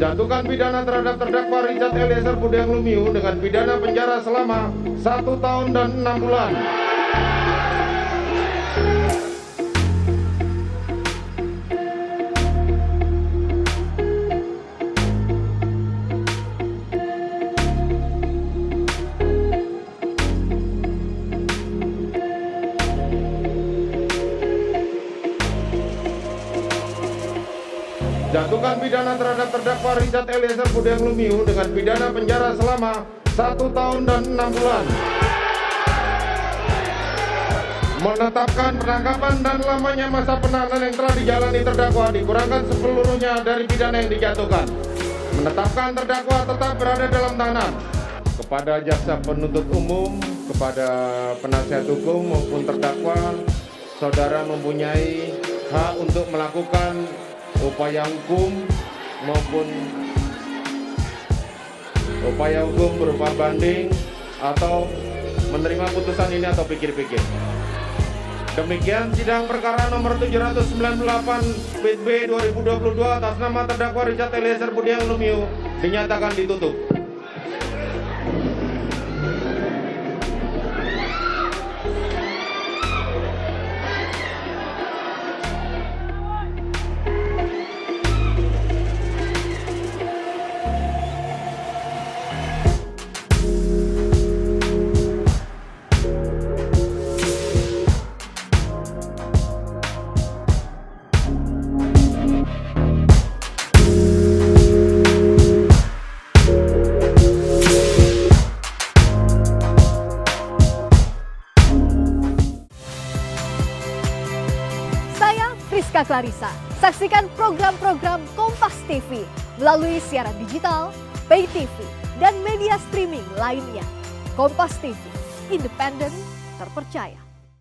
Jatuhkan pidana terhadap terdakwa Richard Eliezer Budiang Lumiu dengan pidana penjara selama 1 tahun dan 6 bulan. Jatuhkan pidana terhadap terdakwa Richard Eliezer Budiang Lumiu dengan pidana penjara selama 1 tahun dan 6 bulan. Menetapkan penangkapan dan lamanya masa penahanan yang telah dijalani terdakwa dikurangkan sepeluruhnya dari pidana yang dijatuhkan. Menetapkan terdakwa tetap berada dalam tahanan. Kepada jaksa penuntut umum, kepada penasihat hukum maupun terdakwa, saudara mempunyai hak untuk melakukan upaya hukum maupun upaya hukum berupa banding atau menerima putusan ini atau pikir-pikir. Demikian sidang perkara nomor 798 B 2022 atas nama terdakwa Richard Eliezer Budiang Lumiu dinyatakan ditutup. Rizka Clarissa. Saksikan program-program Kompas TV melalui siaran digital, pay TV, dan media streaming lainnya. Kompas TV, independen, terpercaya.